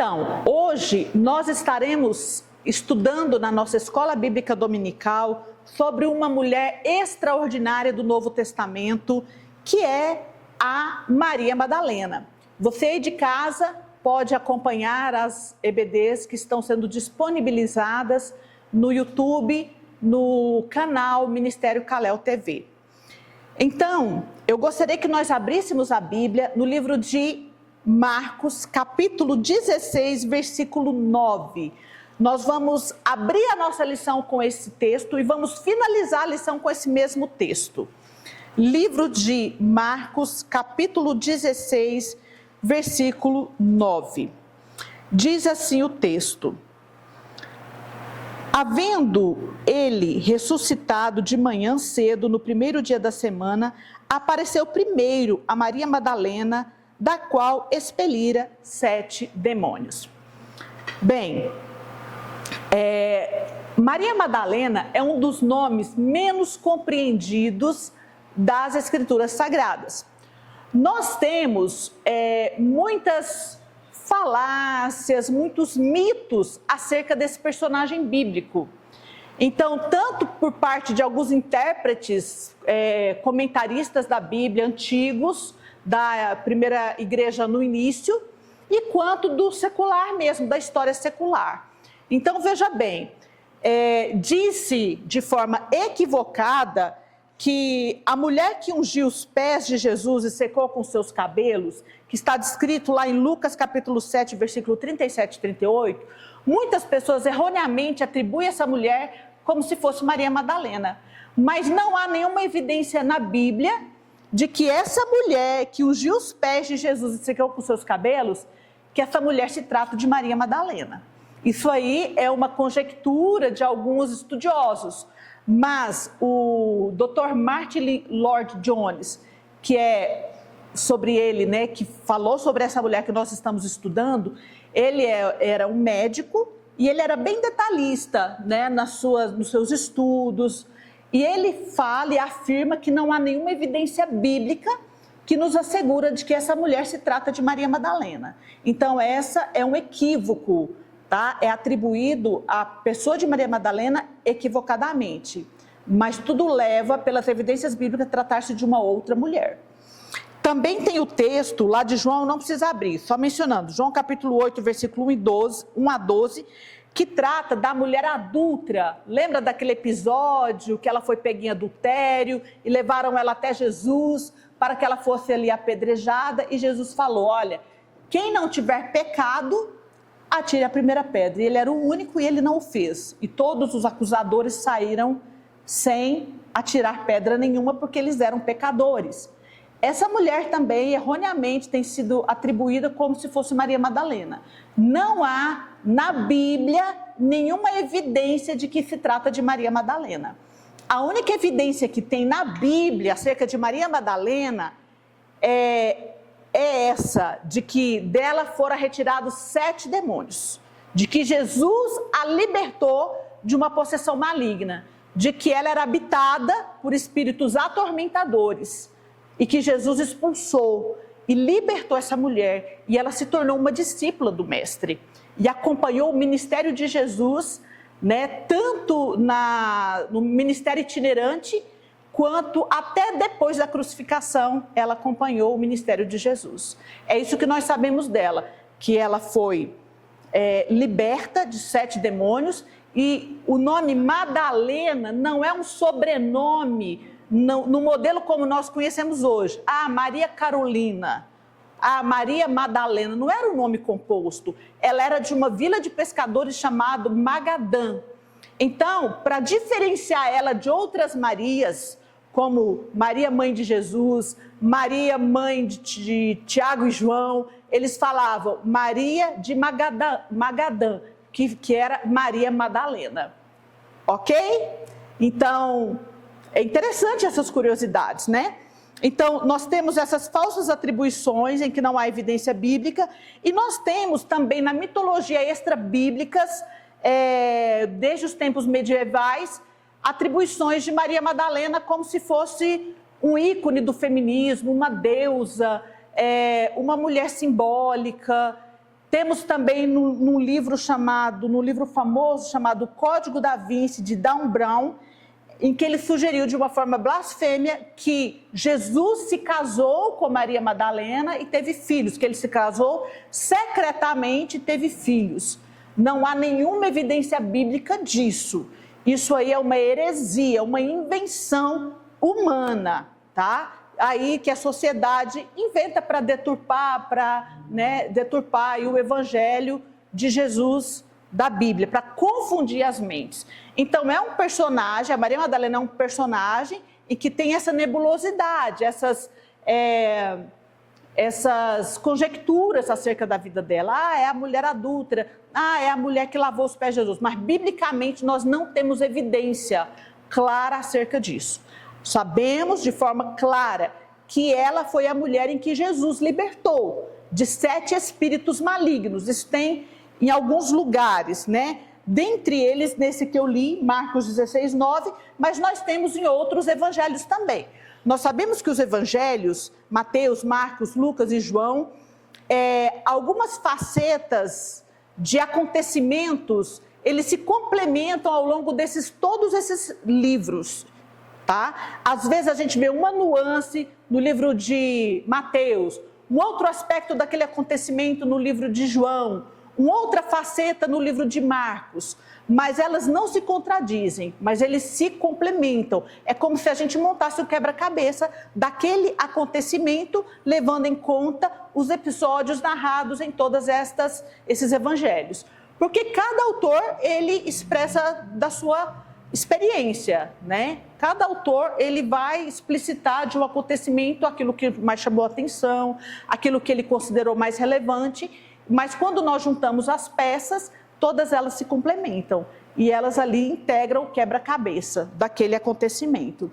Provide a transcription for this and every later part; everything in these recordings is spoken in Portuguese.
Então, hoje nós estaremos estudando na nossa escola bíblica dominical sobre uma mulher extraordinária do Novo Testamento, que é a Maria Madalena. Você aí de casa pode acompanhar as EBDs que estão sendo disponibilizadas no YouTube, no canal Ministério Calel TV. Então, eu gostaria que nós abríssemos a Bíblia no livro de Marcos, capítulo 16, versículo 9. Nós vamos abrir a nossa lição com esse texto e vamos finalizar a lição com esse mesmo texto. Livro de Marcos, capítulo 16, versículo 9. Diz assim o texto: havendo ele ressuscitado de manhã cedo, no primeiro dia da semana, apareceu primeiro a Maria Madalena, da qual expelira 7 demônios. Bem, Maria Madalena é um dos nomes menos compreendidos das Escrituras Sagradas. Nós temos muitas falácias, muitos mitos acerca desse personagem bíblico. Então, tanto por parte de alguns intérpretes, comentaristas da Bíblia antigos, da primeira igreja no início, e quanto do secular mesmo, da história secular. Então, veja bem, disse de forma equivocada que a mulher que ungiu os pés de Jesus e secou com seus cabelos, que está descrito lá em Lucas capítulo 7, versículo 37 e 38, muitas pessoas erroneamente atribuem essa mulher como se fosse Maria Madalena. Mas não há nenhuma evidência na Bíblia de que essa mulher que ungiu os pés de Jesus e secou com seus cabelos, que essa mulher se trata de Maria Madalena. Isso aí é uma conjectura de alguns estudiosos. Mas o Dr. Martin Lloyd-Jones, que é sobre ele, né, que falou sobre essa mulher que nós estamos estudando, ele era um médico e ele era bem detalhista, né, nos seus estudos. E ele fala e afirma que não há nenhuma evidência bíblica que nos assegura de que essa mulher se trata de Maria Madalena. Então, essa é um equívoco. Tá? É atribuído à pessoa de Maria Madalena equivocadamente, mas tudo leva, pelas evidências bíblicas, a tratar-se de uma outra mulher. Também tem o texto lá de João, não precisa abrir, só mencionando, João capítulo 8, versículo 1 a 12, que trata da mulher adúltera. Lembra daquele episódio que ela foi pega em adultério e levaram ela até Jesus para que ela fosse ali apedrejada, e Jesus falou: olha, quem não tiver pecado, atire a primeira pedra. E ele era o único e ele não o fez. E todos os acusadores saíram sem atirar pedra nenhuma porque eles eram pecadores. Essa mulher também erroneamente tem sido atribuída como se fosse Maria Madalena. Não há na Bíblia nenhuma evidência de que se trata de Maria Madalena. A única evidência que tem na Bíblia acerca de Maria Madalena é essa, de que dela foram retirados 7 demônios, de que Jesus a libertou de uma possessão maligna, de que ela era habitada por espíritos atormentadores e que Jesus expulsou e libertou essa mulher, e ela se tornou uma discípula do Mestre e acompanhou o ministério de Jesus, né, tanto no ministério itinerante, quanto até depois da crucificação, ela acompanhou o ministério de Jesus. É isso que nós sabemos dela, que ela foi liberta de 7 demônios, e o nome Madalena não é um sobrenome no modelo como nós conhecemos hoje. Ah, Maria Carolina, ah, Maria Madalena, não era um nome composto, ela era de uma vila de pescadores chamado Magadã. Então, para diferenciar ela de outras Marias, como Maria, mãe de Jesus, Maria, mãe de Tiago e João, eles falavam Maria de Magadã, que era Maria Madalena. Ok? Então, é interessante essas curiosidades, né? Então, nós temos essas falsas atribuições em que não há evidência bíblica, e nós temos também na mitologia extra-bíblicas, desde os tempos medievais, atribuições de Maria Madalena como se fosse um ícone do feminismo, uma deusa, uma mulher simbólica. Temos também no livro famoso chamado Código da Vinci, de Dan Brown, em que ele sugeriu de uma forma blasfêmia que Jesus se casou com Maria Madalena e teve filhos, que ele se casou secretamente e teve filhos. Não há nenhuma evidência bíblica disso. Isso aí é uma heresia, uma invenção humana, tá? Aí que a sociedade inventa para deturpar, deturpar aí o evangelho de Jesus da Bíblia, para confundir as mentes. Então é um personagem, a Maria Madalena é um personagem e que tem essa nebulosidade, essas conjecturas acerca da vida dela. Ah, é a mulher adúltera, é a mulher que lavou os pés de Jesus. Mas biblicamente nós não temos evidência clara acerca disso. Sabemos de forma clara que ela foi a mulher em que Jesus libertou de 7 espíritos malignos. Isso tem em alguns lugares, né? Dentre eles, nesse que eu li, Marcos 16, 9, mas nós temos em outros evangelhos também. Nós sabemos que os evangelhos, Mateus, Marcos, Lucas e João, algumas facetas de acontecimentos, eles se complementam ao longo todos esses livros. Tá? Às vezes a gente vê uma nuance no livro de Mateus, um outro aspecto daquele acontecimento no livro de João, uma outra faceta no livro de Marcos, mas elas não se contradizem, mas eles se complementam. É como se a gente montasse o quebra-cabeça daquele acontecimento, levando em conta os episódios narrados em todos esses evangelhos. Porque cada autor, ele expressa da sua experiência, né? Cada autor, ele vai explicitar de um acontecimento aquilo que mais chamou a atenção, aquilo que ele considerou mais relevante, mas quando nós juntamos as peças, todas elas se complementam e elas ali integram o quebra-cabeça daquele acontecimento.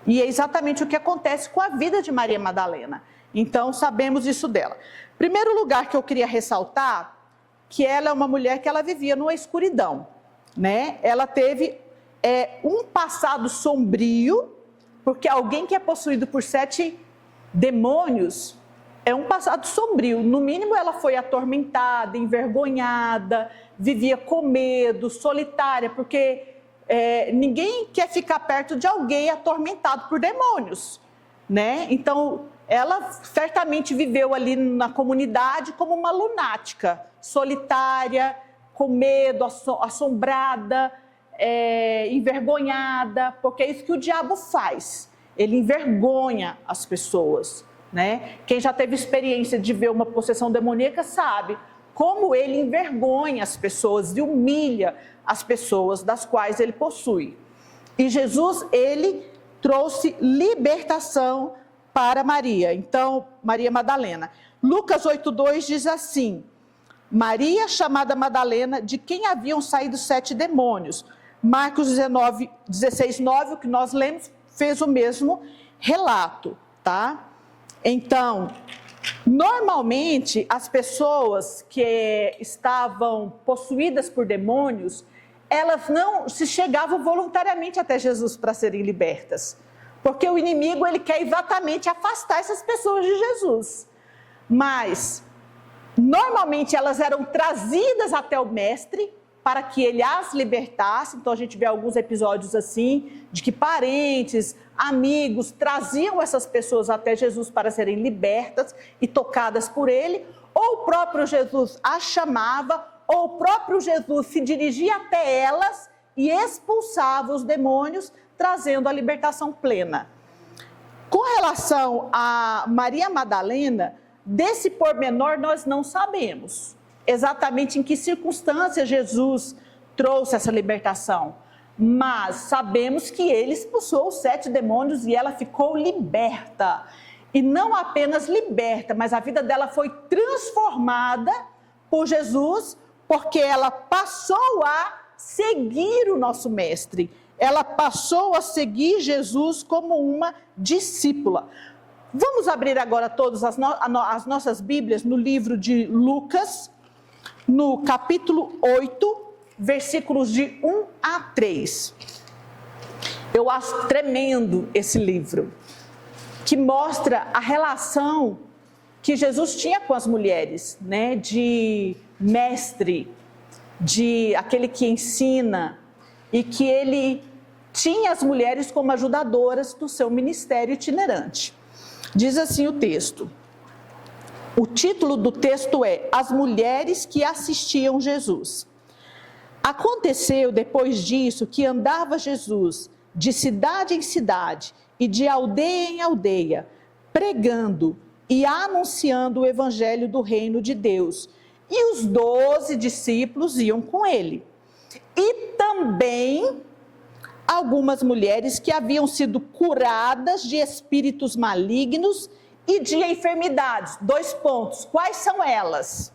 E é exatamente o que acontece com a vida de Maria Madalena. Então, sabemos isso dela. Primeiro lugar que eu queria ressaltar, que ela é uma mulher que ela vivia numa escuridão, né? Ela teve um passado sombrio, porque alguém que é possuído por 7 demônios é um passado sombrio. No mínimo, ela foi atormentada, envergonhada, vivia com medo, solitária, porque ninguém quer ficar perto de alguém atormentado por demônios, né? Então, ela certamente viveu ali na comunidade como uma lunática, solitária, com medo, assombrada, envergonhada, porque é isso que o diabo faz. Ele envergonha as pessoas, né? Quem já teve experiência de ver uma possessão demoníaca sabe como ele envergonha as pessoas e humilha as pessoas das quais ele possui. E Jesus, ele trouxe libertação para Maria. Então, Maria Madalena. Lucas 8,2 diz assim: Maria, chamada Madalena, de quem haviam saído 7 demônios. Marcos 16, 9, o que nós lemos, fez o mesmo relato, tá? Então, normalmente, as pessoas que estavam possuídas por demônios, elas não se chegavam voluntariamente até Jesus para serem libertas. Porque o inimigo, ele quer exatamente afastar essas pessoas de Jesus. Mas, normalmente, elas eram trazidas até o mestre para que ele as libertasse. Então a gente vê alguns episódios assim, de que parentes, amigos traziam essas pessoas até Jesus para serem libertas e tocadas por ele, ou o próprio Jesus as chamava, ou o próprio Jesus se dirigia até elas e expulsava os demônios, trazendo a libertação plena. Com relação a Maria Madalena, desse pormenor nós não sabemos exatamente em que circunstâncias Jesus trouxe essa libertação, mas sabemos que ele expulsou os 7 demônios e ela ficou liberta. E não apenas liberta, mas a vida dela foi transformada por Jesus, porque ela passou a seguir o nosso mestre. Ela passou a seguir Jesus como uma discípula. Vamos abrir agora todas as nossas Bíblias no livro de Lucas, no capítulo 8, versículos de 1 a 3. Eu acho tremendo esse livro, que mostra a relação que Jesus tinha com as mulheres, né? De mestre, de aquele que ensina, e que ele tinha as mulheres como ajudadoras do seu ministério itinerante. Diz assim o texto. O título do texto é As Mulheres que Assistiam Jesus. Aconteceu depois disso que andava Jesus de cidade em cidade e de aldeia em aldeia, pregando e anunciando o evangelho do reino de Deus. E os 12 discípulos iam com ele. E também algumas mulheres que haviam sido curadas de espíritos malignos e de enfermidades. 2 pontos. Quais são elas?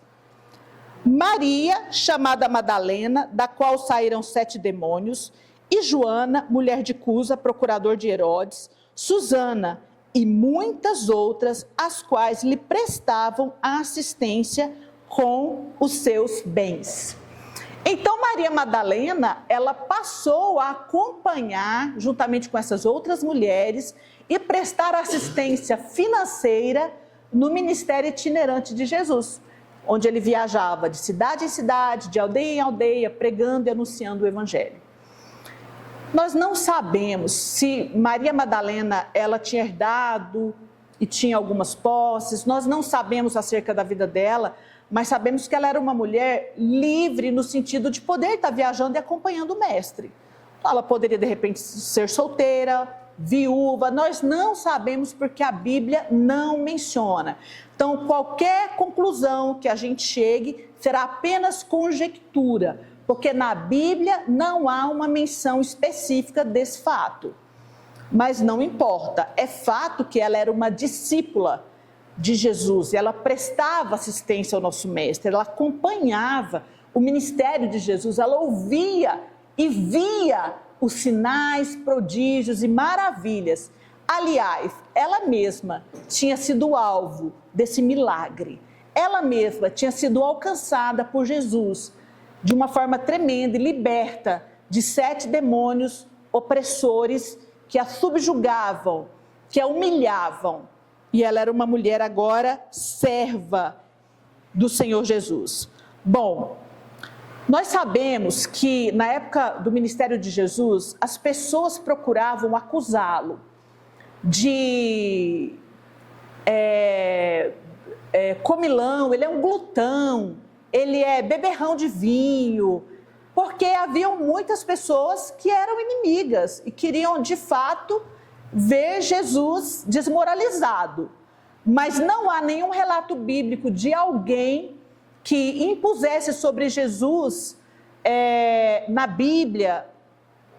Maria, chamada Madalena, da qual saíram 7 demônios, e Joana, mulher de Cusa, procurador de Herodes, Susana e muitas outras, as quais lhe prestavam a assistência com os seus bens. Então Maria Madalena, ela passou a acompanhar, juntamente com essas outras mulheres, e prestar assistência financeira no ministério itinerante de Jesus, onde ele viajava de cidade em cidade, de aldeia em aldeia, pregando e anunciando o evangelho. Nós não sabemos se Maria Madalena, ela tinha herdado e tinha algumas posses, nós não sabemos acerca da vida dela, mas sabemos que ela era uma mulher livre no sentido de poder estar viajando e acompanhando o mestre. Ela poderia, de repente, ser solteira, viúva, nós não sabemos porque a Bíblia não menciona. Então, qualquer conclusão que a gente chegue será apenas conjectura, porque na Bíblia não há uma menção específica desse fato. Mas não importa, é fato que ela era uma discípula de Jesus, ela prestava assistência ao nosso mestre, ela acompanhava o ministério de Jesus, ela ouvia e via os sinais, prodígios e maravilhas. Aliás, ela mesma tinha sido alvo desse milagre, ela mesma tinha sido alcançada por Jesus de uma forma tremenda e liberta de 7 demônios opressores que a subjugavam, que a humilhavam. E ela era uma mulher agora serva do Senhor Jesus. Bom, nós sabemos que na época do ministério de Jesus, as pessoas procuravam acusá-lo de comilão, ele é um glutão, ele é beberrão de vinho, porque haviam muitas pessoas que eram inimigas e queriam de fato ver Jesus desmoralizado, mas não há nenhum relato bíblico de alguém que impusesse sobre Jesus, na Bíblia,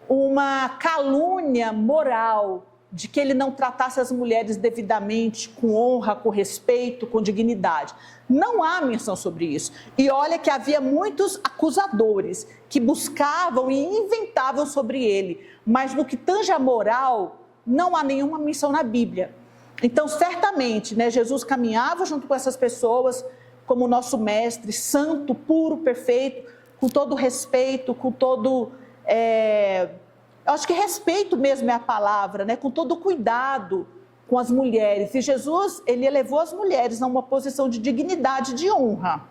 uma calúnia moral, de que ele não tratasse as mulheres devidamente, com honra, com respeito, com dignidade. Não há menção sobre isso. E olha que havia muitos acusadores que buscavam e inventavam sobre ele, mas no que tange a moral, não há nenhuma menção na Bíblia. Então, certamente, né, Jesus caminhava junto com essas pessoas, como nosso mestre, santo, puro, perfeito, com todo respeito, com todo... eu acho que respeito mesmo é a palavra, né, com todo cuidado com as mulheres. E Jesus, ele elevou as mulheres a uma posição de dignidade, de honra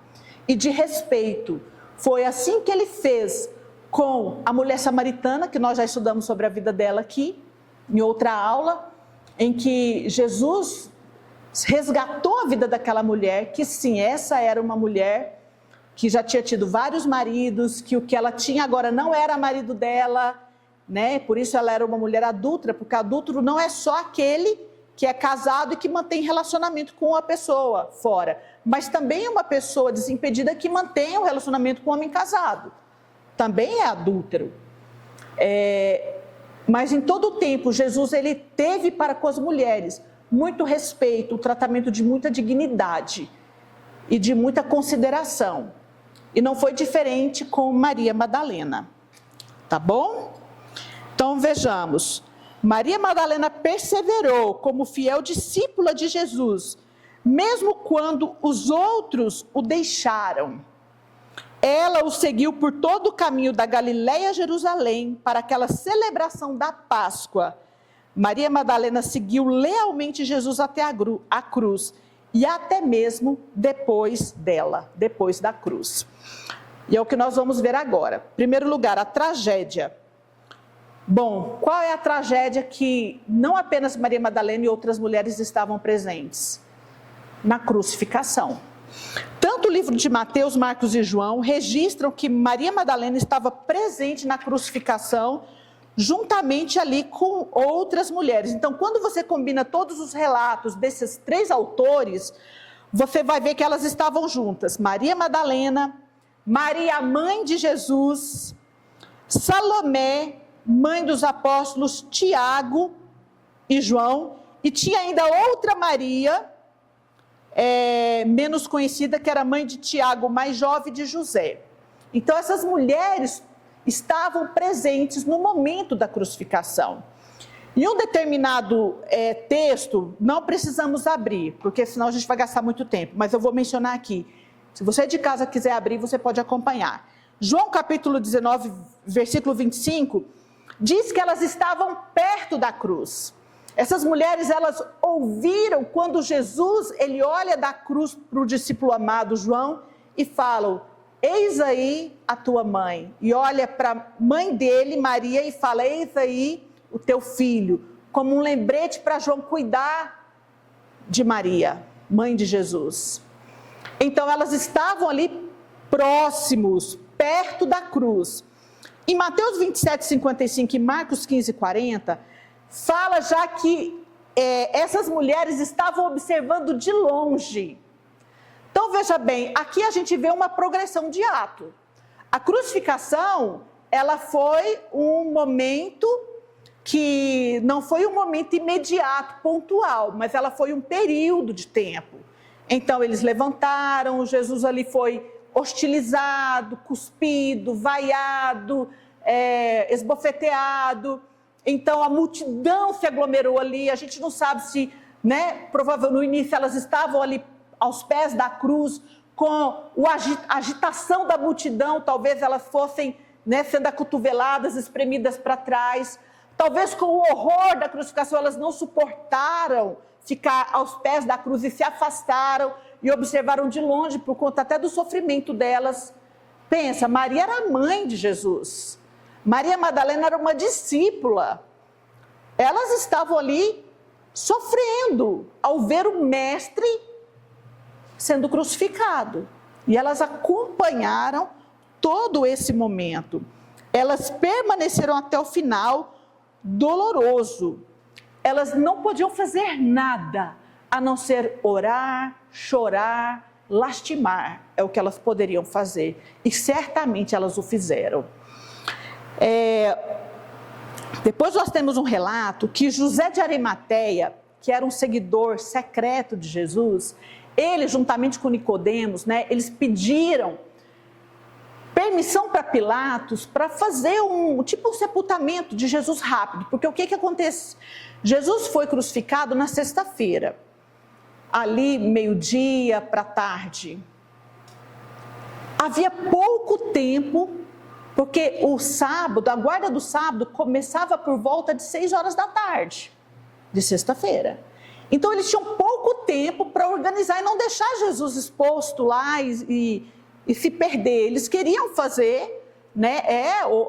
e de respeito. Foi assim que ele fez com a mulher samaritana, que nós já estudamos sobre a vida dela aqui, em outra aula, em que Jesus resgatou a vida daquela mulher, que sim, essa era uma mulher que já tinha tido vários maridos, que o que ela tinha agora não era marido dela, né? Por isso ela era uma mulher adúltera, porque adúltero não é só aquele que é casado e que mantém relacionamento com a pessoa fora, mas também uma pessoa desimpedida que mantém um relacionamento com um homem casado, também é adúltero. Mas em todo o tempo, Jesus, ele teve para com as mulheres muito respeito, um tratamento de muita dignidade e de muita consideração. E não foi diferente com Maria Madalena, tá bom? Então vejamos, Maria Madalena perseverou como fiel discípula de Jesus, mesmo quando os outros o deixaram. Ela o seguiu por todo o caminho da Galiléia a Jerusalém para aquela celebração da Páscoa. Maria Madalena seguiu lealmente Jesus até a cruz e até mesmo depois dela, depois da cruz. E é o que nós vamos ver agora. Em primeiro lugar, a tragédia. Bom, qual é a tragédia que não apenas Maria Madalena e outras mulheres estavam presentes? Na crucificação. Tanto o livro de Mateus, Marcos e João registram que Maria Madalena estava presente na crucificação, juntamente ali com outras mulheres. Então, quando você combina todos os relatos desses 3 autores, você vai ver que elas estavam juntas. Maria Madalena, Maria, mãe de Jesus, Salomé, mãe dos apóstolos Tiago e João, e tinha ainda outra Maria, menos conhecida, que era mãe de Tiago, mais jovem, de José. Então essas mulheres estavam presentes no momento da crucificação. Em um determinado texto, não precisamos abrir, porque senão a gente vai gastar muito tempo, mas eu vou mencionar aqui. Se você de casa quiser abrir, você pode acompanhar. João capítulo 19, versículo 25, diz que elas estavam perto da cruz. Essas mulheres, elas ouviram quando Jesus, ele olha da cruz para o discípulo amado João e falam: eis aí a tua mãe. E olha para a mãe dele, Maria, e fala: eis aí o teu filho. Como um lembrete para João cuidar de Maria, mãe de Jesus. Então elas estavam ali próximos, perto da cruz. Em Mateus 27, 55 e Marcos 15, 40, fala já que essas mulheres estavam observando de longe. Então veja bem, aqui a gente vê uma progressão de ato. A crucificação, ela foi um momento que não foi um momento imediato, pontual, mas ela foi um período de tempo. Então eles levantaram, Jesus ali foi hostilizado, cuspido, vaiado, esbofeteado. Então a multidão se aglomerou ali, a gente não sabe se, provavelmente no início elas estavam ali aos pés da cruz, com a agitação da multidão, talvez elas fossem sendo acotoveladas, espremidas para trás. Talvez com o horror da crucificação elas não suportaram ficar aos pés da cruz e se afastaram e observaram de longe por conta até do sofrimento delas. Pensa, Maria era a mãe de Jesus. Maria Madalena era uma discípula. Elas estavam ali sofrendo ao ver o mestre sendo crucificado. E elas acompanharam todo esse momento. Elas permaneceram até o final doloroso. Elas não podiam fazer nada a não ser orar, chorar, lastimar. É o que elas poderiam fazer. E certamente elas o fizeram. Depois nós temos um relato que José de Arimateia, que era um seguidor secreto de Jesus, ele juntamente com Nicodemos, eles pediram permissão para Pilatos para fazer um sepultamento de Jesus rápido, porque o que acontece? Jesus foi crucificado na sexta-feira, ali meio-dia para tarde. Havia pouco tempo, porque o sábado, a guarda do sábado começava por volta de 6 horas da tarde, de sexta-feira. Então eles tinham pouco tempo para organizar e não deixar Jesus exposto lá e se perder. Eles queriam fazer,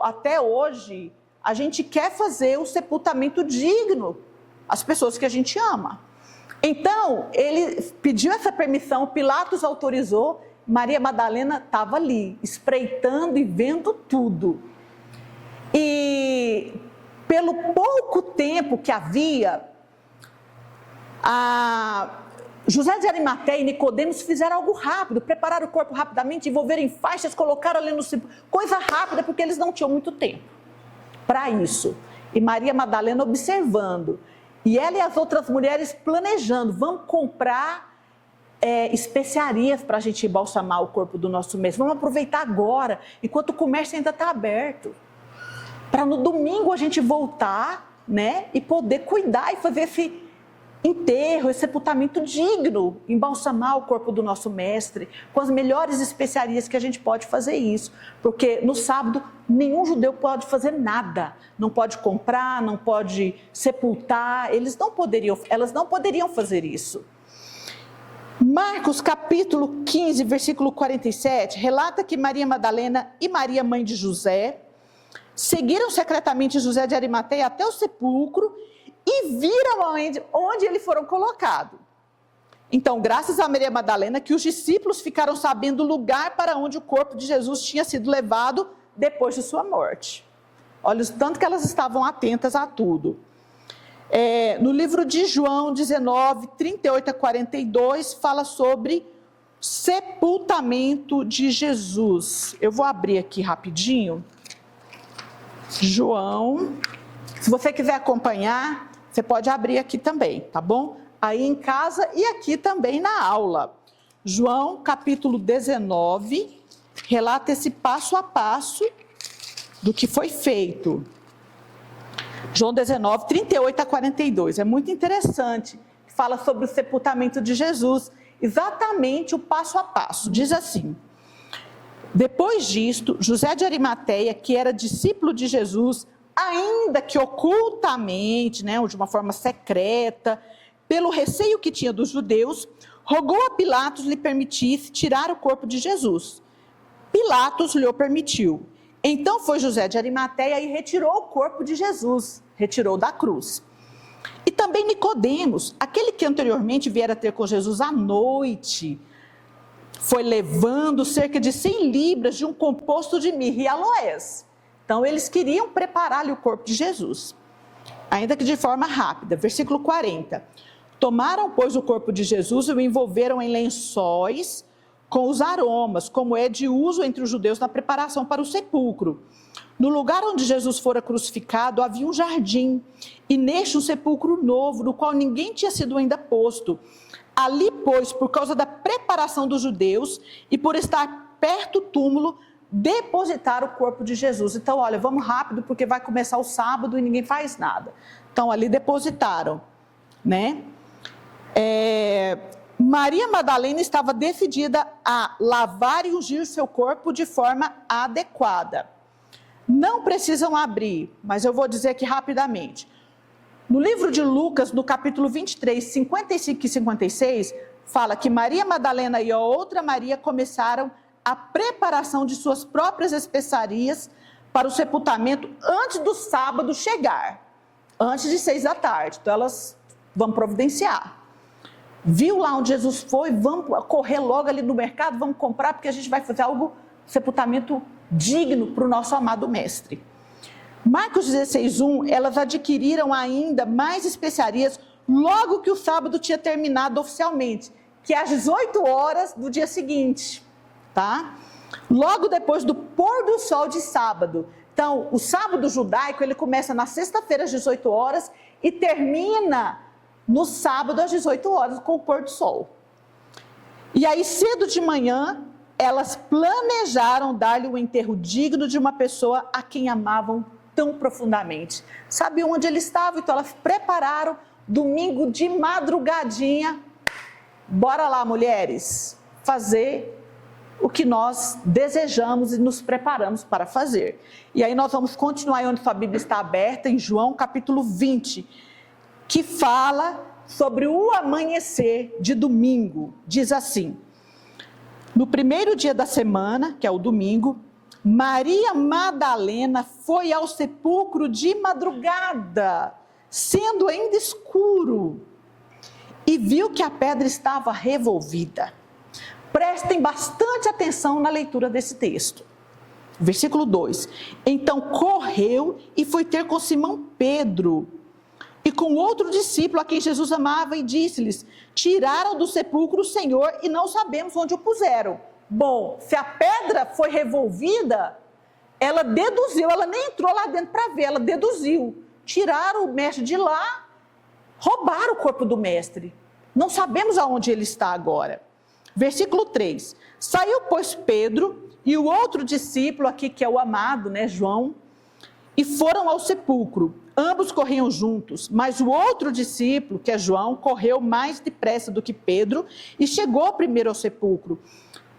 até hoje, a gente quer fazer o sepultamento digno às pessoas que a gente ama. Então, ele pediu essa permissão, Pilatos autorizou, Maria Madalena estava ali, espreitando e vendo tudo. E pelo pouco tempo que havia, José de Arimateia e Nicodemos fizeram algo rápido, prepararam o corpo rapidamente, envolveram em faixas, colocaram ali no sepulcro, coisa rápida, porque eles não tinham muito tempo para isso. E Maria Madalena observando, e ela e as outras mulheres planejando, vamos comprar especiarias para a gente embalsamar o corpo do nosso mestre, vamos aproveitar agora, enquanto o comércio ainda está aberto, para no domingo a gente voltar, e poder cuidar e fazer esse enterro, esse sepultamento digno, embalsamar o corpo do nosso mestre, com as melhores especiarias que a gente pode fazer isso, porque no sábado nenhum judeu pode fazer nada, não pode comprar, não pode sepultar, elas não poderiam fazer isso. Marcos capítulo 15, versículo 47, relata que Maria Madalena e Maria, mãe de José, seguiram secretamente José de Arimateia até o sepulcro e viram onde eles foram colocados. Então, graças a Maria Madalena, que os discípulos ficaram sabendo o lugar para onde o corpo de Jesus tinha sido levado depois de sua morte. Olha o tanto que elas estavam atentas a tudo. No livro de João 19, 38 a 42, fala sobre sepultamento de Jesus. Eu vou abrir aqui rapidinho. João, se você quiser acompanhar, você pode abrir aqui também, tá bom? Aí em casa e aqui também na aula. João capítulo 19, relata esse passo a passo do que foi feito. João 19, 38 a 42, é muito interessante, fala sobre o sepultamento de Jesus, exatamente o passo a passo, diz assim: depois disto, José de Arimateia, que era discípulo de Jesus, ainda que ocultamente, de uma forma secreta, pelo receio que tinha dos judeus, rogou a Pilatos lhe permitisse tirar o corpo de Jesus. Pilatos lhe o permitiu. Então foi José de Arimateia e retirou o corpo de Jesus, retirou da cruz. E também Nicodemos, aquele que anteriormente viera ter com Jesus à noite, foi levando cerca de 100 libras de um composto de mirra e aloés. Então eles queriam preparar-lhe o corpo de Jesus, ainda que de forma rápida. Versículo 40. Tomaram, pois, o corpo de Jesus e o envolveram em lençóis com os aromas, como é de uso entre os judeus na preparação para o sepulcro. No lugar onde Jesus fora crucificado havia um jardim, e neste um sepulcro novo, no qual ninguém tinha sido ainda posto. Ali, pois, por causa da preparação dos judeus e por estar perto do túmulo, depositaram o corpo de Jesus. Então, olha, vamos rápido porque vai começar o sábado e ninguém faz nada. Então, ali depositaram, Maria Madalena estava decidida a lavar e ungir o seu corpo de forma adequada. Não precisam abrir, mas eu vou dizer aqui rapidamente. No livro de Lucas, no capítulo 23, 55 e 56, fala que Maria Madalena e a outra Maria começaram a preparação de suas próprias especiarias para o sepultamento antes do sábado chegar, antes de 6 da tarde. Então elas vão providenciar. Viu lá onde Jesus foi, vamos correr logo ali no mercado, vamos comprar, porque a gente vai fazer sepultamento digno para o nosso amado mestre. Marcos 16:1, elas adquiriram ainda mais especiarias logo que o sábado tinha terminado oficialmente, que é às 18 horas do dia seguinte, tá? Logo depois do pôr do sol de sábado. Então, o sábado judaico, ele começa na sexta-feira às 18 horas e termina no sábado às 18 horas com o pôr do sol. E aí, cedo de manhã, elas planejaram dar-lhe um enterro digno de uma pessoa a quem amavam tão profundamente. Sabe onde ele estava? Então elas prepararam, domingo de madrugadinha, bora lá, mulheres, fazer o que nós desejamos e nos preparamos para fazer. E aí nós vamos continuar onde sua Bíblia está aberta, em João capítulo 20, que fala sobre o amanhecer de domingo. Diz assim: no primeiro dia da semana, que é o domingo, Maria Madalena foi ao sepulcro de madrugada, sendo ainda escuro, e viu que a pedra estava revolvida. Prestem bastante atenção na leitura desse texto. Versículo 2. Então correu e foi ter com Simão Pedro e com outro discípulo a quem Jesus amava, e disse-lhes: tiraram do sepulcro o Senhor e não sabemos onde o puseram. Bom, se a pedra foi revolvida, ela deduziu, ela nem entrou lá dentro para ver, ela deduziu. Tiraram o mestre de lá, roubaram o corpo do mestre. Não sabemos aonde ele está agora. Versículo 3. Saiu, pois, Pedro e o outro discípulo aqui, que é o amado, João, e foram ao sepulcro. Ambos corriam juntos, mas o outro discípulo, que é João, correu mais depressa do que Pedro e chegou primeiro ao sepulcro.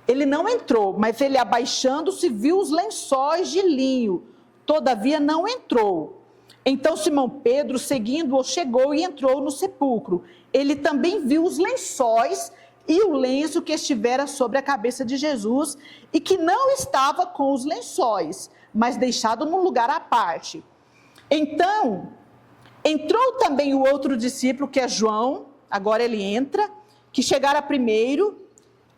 Ele não entrou, mas ele, abaixando-se, viu os lençóis de linho, todavia não entrou. Então Simão Pedro, seguindo-o, chegou e entrou no sepulcro. Ele também viu os lençóis e o lenço que estivera sobre a cabeça de Jesus e que não estava com os lençóis, mas deixado num lugar à parte. Então, entrou também o outro discípulo, que é João, agora ele entra, que chegara primeiro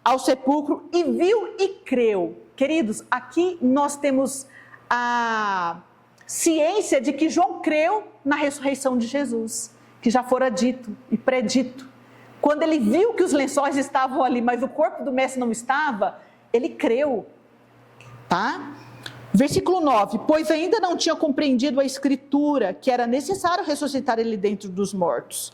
ao sepulcro e viu e creu. Queridos, aqui nós temos a ciência de que João creu na ressurreição de Jesus, que já fora dito e predito. Quando ele viu que os lençóis estavam ali, mas o corpo do mestre não estava, ele creu, tá? Versículo 9, pois ainda não tinha compreendido a escritura, que era necessário ressuscitar ele dentre dos mortos.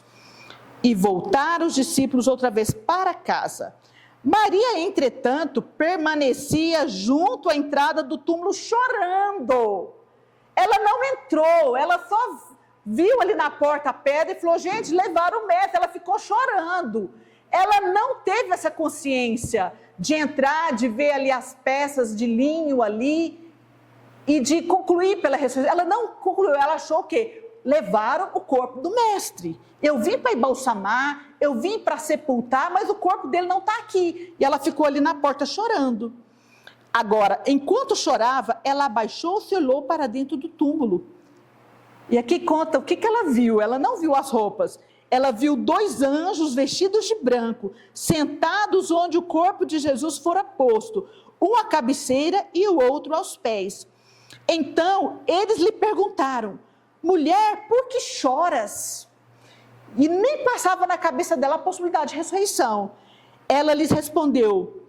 E voltaram os discípulos outra vez para casa. Maria, entretanto, permanecia junto à entrada do túmulo chorando. Ela não entrou, ela só viu ali na porta a pedra e falou, gente, levaram o mestre. Ela ficou chorando. Ela não teve essa consciência de entrar, de ver ali as peças de linho ali e de concluir pela ressurreição. Ela não concluiu, ela achou o quê? Levaram o corpo do mestre. Eu vim para embalsamar, eu vim para sepultar, mas o corpo dele não está aqui. E ela ficou ali na porta chorando. Agora, enquanto chorava, ela abaixou-se e olhou para dentro do túmulo. E aqui conta o que ela viu. Ela não viu as roupas. Ela viu 2 anjos vestidos de branco, sentados onde o corpo de Jesus fora posto, um à cabeceira e o outro aos pés. Então, eles lhe perguntaram, mulher, por que choras? E nem passava na cabeça dela a possibilidade de ressurreição. Ela lhes respondeu,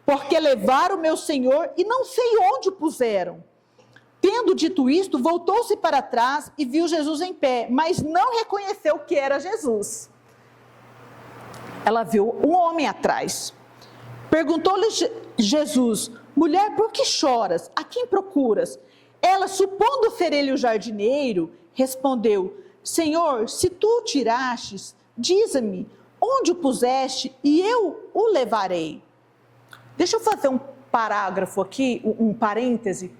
porque levaram o meu Senhor e não sei onde o puseram. Tendo dito isto, voltou-se para trás e viu Jesus em pé, mas não reconheceu que era Jesus. Ela viu um homem atrás. Perguntou-lhe Jesus, mulher, por que choras? A quem procuras? Ela, supondo ser ele o jardineiro, respondeu, Senhor, se tu o tirastes, dize-me, onde o puseste e eu o levarei. Deixa eu fazer um parágrafo aqui, um parêntese.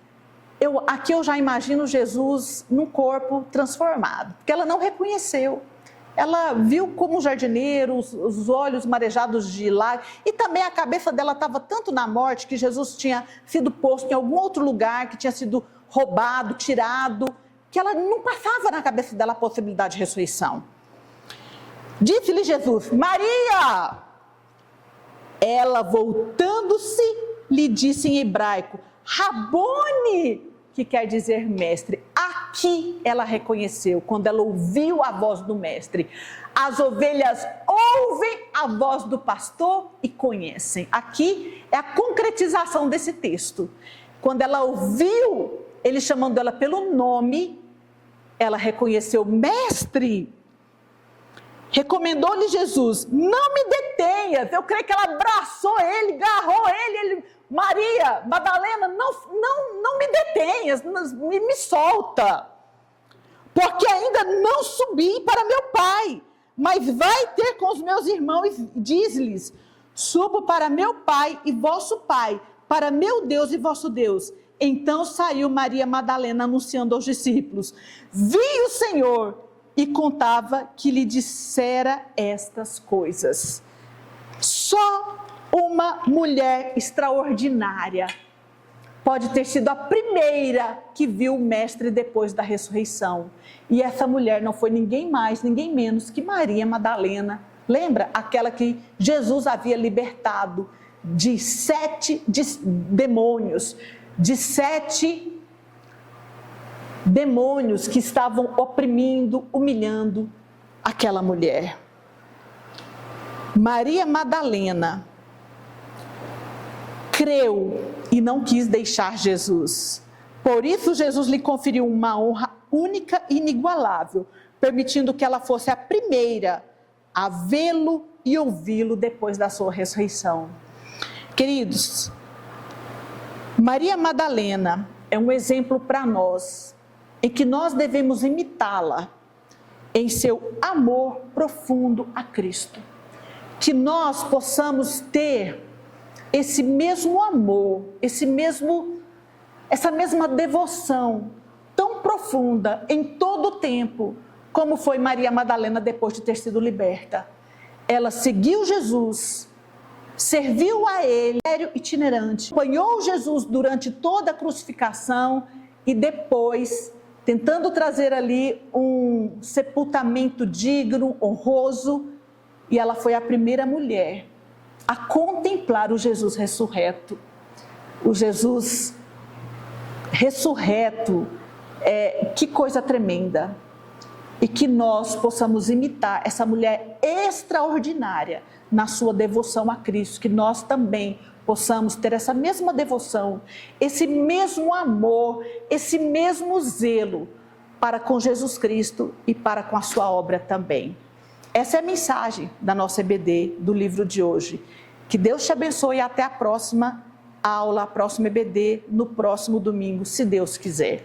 Aqui eu já imagino Jesus num corpo transformado, porque ela não reconheceu. Ela viu como um jardineiro, os olhos marejados de lágrimas, e também a cabeça dela estava tanto na morte, que Jesus tinha sido posto em algum outro lugar, que tinha sido roubado, tirado, que ela não passava na cabeça dela a possibilidade de ressurreição. Disse-lhe Jesus, Maria! Ela, voltando-se, lhe disse em hebraico, Rabone, que quer dizer mestre. Aqui ela reconheceu, quando ela ouviu a voz do mestre. As ovelhas ouvem a voz do pastor e conhecem. Aqui é a concretização desse texto. Quando ela ouviu ele chamando ela pelo nome, ela reconheceu, mestre. Recomendou-lhe Jesus, não me detenhas. Eu creio que ela abraçou ele, agarrou ele, Maria, Madalena, não me detenhas, me solta. Porque ainda não subi para meu pai, mas vai ter com os meus irmãos e diz-lhes, subo para meu pai e vosso pai, para meu Deus e vosso Deus. Então saiu Maria Madalena anunciando aos discípulos, vi o Senhor e contava que lhe dissera estas coisas. Só uma mulher extraordinária pode ter sido a primeira que viu o mestre depois da ressurreição. E essa mulher não foi ninguém mais, ninguém menos que Maria Madalena. Lembra? Aquela que Jesus havia libertado de 7 demônios, de 7 demônios que estavam oprimindo, humilhando aquela mulher. Maria Madalena creu e não quis deixar Jesus. Por isso Jesus lhe conferiu uma honra única e inigualável, permitindo que ela fosse a primeira a vê-lo e ouvi-lo depois da sua ressurreição. Queridos, Maria Madalena é um exemplo para nós, em que nós devemos imitá-la em seu amor profundo a Cristo. Que nós possamos ter esse mesmo amor, essa mesma devoção tão profunda em todo o tempo, como foi Maria Madalena depois de ter sido liberta. Ela seguiu Jesus serviu a ele, itinerante, acompanhou Jesus durante toda a crucificação e depois, tentando trazer ali um sepultamento digno, honroso, e ela foi a primeira mulher a contemplar o Jesus ressurreto. O Jesus ressurreto, que coisa tremenda. E que nós possamos imitar essa mulher extraordinária na sua devoção a Cristo, que nós também possamos ter essa mesma devoção, esse mesmo amor, esse mesmo zelo para com Jesus Cristo e para com a sua obra também. Essa é a mensagem da nossa EBD, do livro de hoje. Que Deus te abençoe e até a próxima aula, a próxima EBD, no próximo domingo, se Deus quiser.